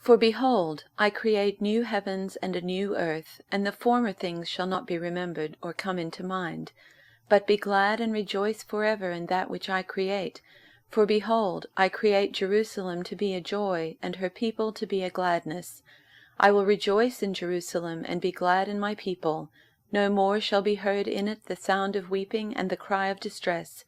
For behold, I create new heavens and a new earth, and the former things shall not be remembered or come into mind. But be glad and rejoice forever in that which I create. For behold, I create Jerusalem to be a joy, and her people to be a gladness. I will rejoice in Jerusalem, and be glad in my people. No more shall be heard in it the sound of weeping and the cry of distress.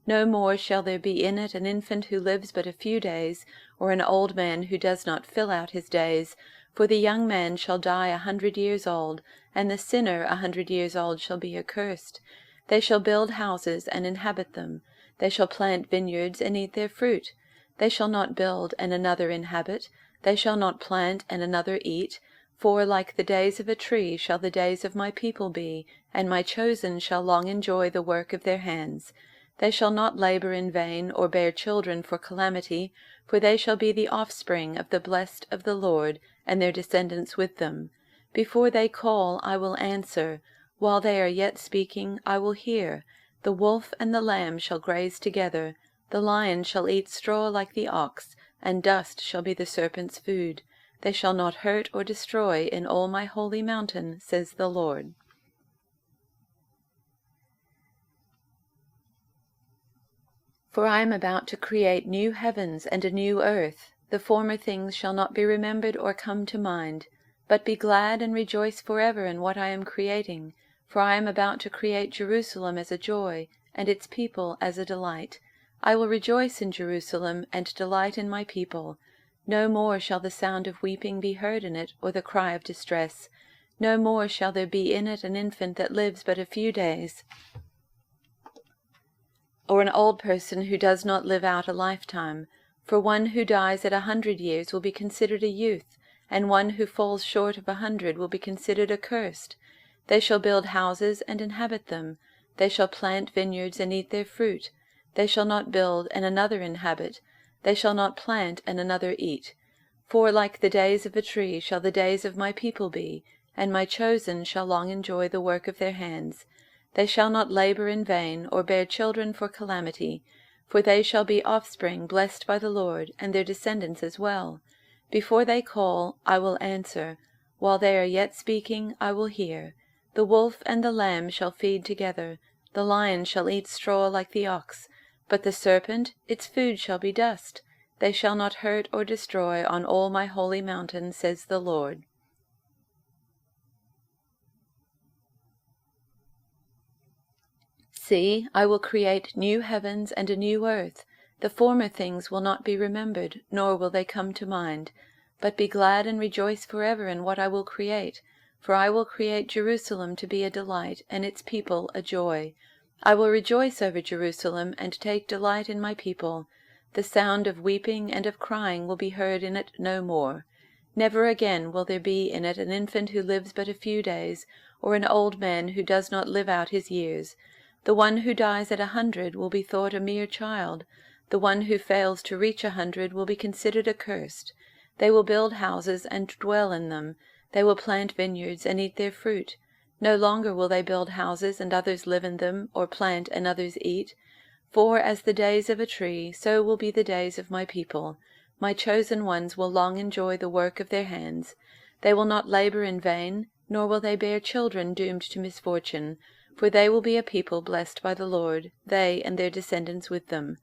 No more shall there be in it an infant who lives but a few days, or an old man who does not fill out his days. For the young man shall die 100 years old, and the sinner 100 years old shall be accursed. They shall build houses and inhabit them. They shall plant vineyards and eat their fruit. They shall not build and another inhabit. They shall not plant and another eat. For like the days of a tree shall the days of my people be, and my chosen shall long enjoy the work of their hands. They shall not labor in vain, or bear children for calamity, for they shall be the offspring of the blessed of the Lord, and their descendants with them. Before they call, I will answer. While they are yet speaking, I will hear. The wolf and the lamb shall graze together. The lion shall eat straw like the ox, and dust shall be the serpent's food. They shall not hurt or destroy in all my holy mountain, says the Lord. For I am about to create new heavens and a new earth. The former things shall not be remembered or come to mind. But be glad and rejoice forever in what I am creating. For I am about to create Jerusalem as a joy, and its people as a delight. I will rejoice in Jerusalem, and delight in my people. No more shall the sound of weeping be heard in it, or the cry of distress. No more shall there be in it an infant that lives but a few days, or an old person who does not live out a lifetime. For one who dies at 100 years will be considered a youth, and one who falls short of 100 will be considered accursed. They shall build houses and inhabit them. They shall plant vineyards and eat their fruit. They shall not build and another inhabit. They shall not plant and another eat. For like the days of a tree shall the days of my people be, and my chosen shall long enjoy the work of their hands. They shall not labor in vain, or bear children for calamity, for they shall be offspring blessed by the Lord, and their descendants as well. Before they call, I will answer. While they are yet speaking, I will hear. The wolf and the lamb shall feed together. The lion shall eat straw like the ox. But the serpent, its food shall be dust. They shall not hurt or destroy on all my holy mountain, says the Lord. See, I will create new heavens and a new earth. The former things will not be remembered, nor will they come to mind. But be glad and rejoice forever in what I will create. For I will create Jerusalem to be a delight, and its people a joy. I will rejoice over Jerusalem, and take delight in my people. The sound of weeping and of crying will be heard in it no more. Never again will there be in it an infant who lives but a few days, or an old man who does not live out his years. The one who dies at 100 will be thought a mere child. The one who fails to reach 100 will be considered accursed. They will build houses and dwell in them. They will plant vineyards and eat their fruit. No longer will they build houses and others live in them, or plant and others eat. For as the days of a tree, so will be the days of my people. My chosen ones will long enjoy the work of their hands. They will not labor in vain, nor will they bear children doomed to misfortune. For they will be a people blessed by the Lord, they and their descendants with them.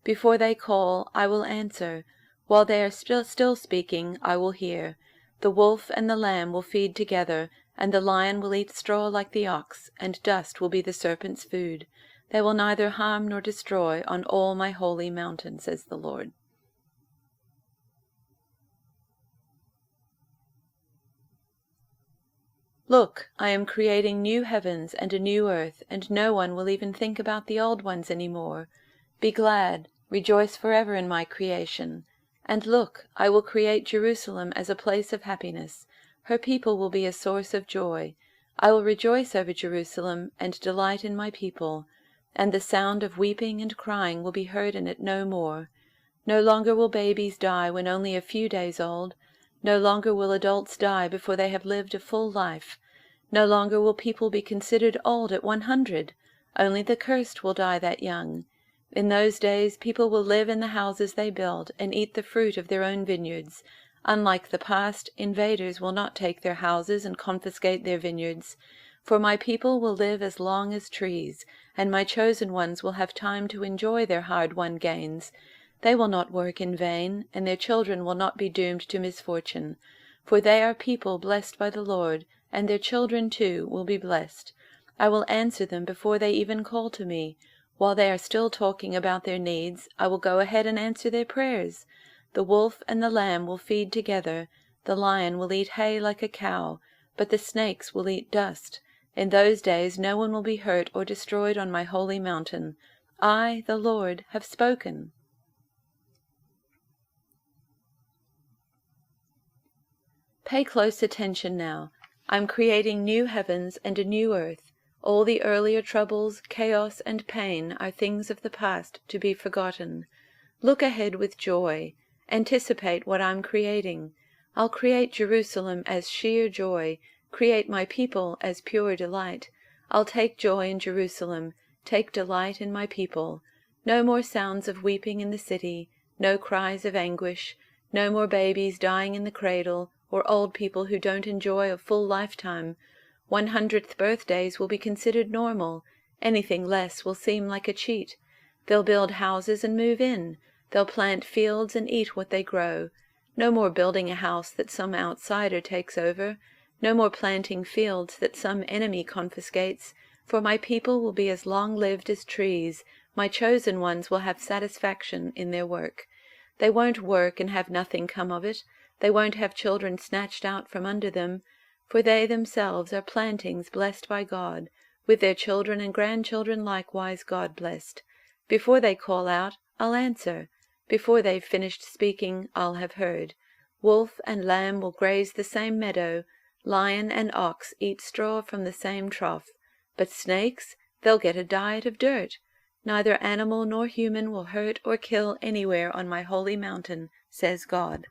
Before they call, I will answer. While they are still speaking, I will hear. The wolf and the lamb will feed together, and the lion will eat straw like the ox, and dust will be the serpent's food. They will neither harm nor destroy on all my holy mountain, says the Lord. Look, I am creating new heavens and a new earth, and no one will even think about the old ones any more. Be glad, rejoice forever in my creation. And look, I will create Jerusalem as a place of happiness. Her people will be a source of joy. I will rejoice over Jerusalem, and delight in my people. And the sound of weeping and crying will be heard in it no more. No longer will babies die when only a few days old. No longer will adults die before they have lived a full life. No longer will people be considered old at 100. Only the cursed will die that young. In those days people will live in the houses they build, and eat the fruit of their own vineyards. Unlike the past, invaders will not take their houses and confiscate their vineyards. For my people will live as long as trees, and my chosen ones will have time to enjoy their hard-won gains. They will not work in vain, and their children will not be doomed to misfortune. For they are people blessed by the Lord, and their children too will be blessed. I will answer them before they even call to me. While they are still talking about their needs, I will go ahead and answer their prayers. The wolf and the lamb will feed together. The lion will eat hay like a cow, but the snakes will eat dust. In those days no one will be hurt or destroyed on my holy mountain. I, the Lord, have spoken. Pay close attention now. I'm creating new heavens and a new earth. All the earlier troubles, chaos, and pain are things of the past to be forgotten. Look ahead with joy. Anticipate what I'm creating. I'll create Jerusalem as sheer joy, create my people as pure delight. I'll take joy in Jerusalem, take delight in my people. No more sounds of weeping in the city, no cries of anguish, no more babies dying in the cradle, or old people who don't enjoy a full lifetime. 100th birthdays will be considered normal. Anything less will seem like a cheat. They'll build houses and move in. They'll plant fields and eat what they grow. No more building a house that some outsider takes over. No more planting fields that some enemy confiscates. For my people will be as long-lived as trees. My chosen ones will have satisfaction in their work. They won't work and have nothing come of it. They won't have children snatched out from under them. For they themselves are plantings blessed by God, with their children and grandchildren likewise God-blessed. Before they call out, I'll answer. Before they've finished speaking, I'll have heard. Wolf and lamb will graze the same meadow. Lion and ox eat straw from the same trough. But snakes, they'll get a diet of dirt. Neither animal nor human will hurt or kill anywhere on my holy mountain, says God.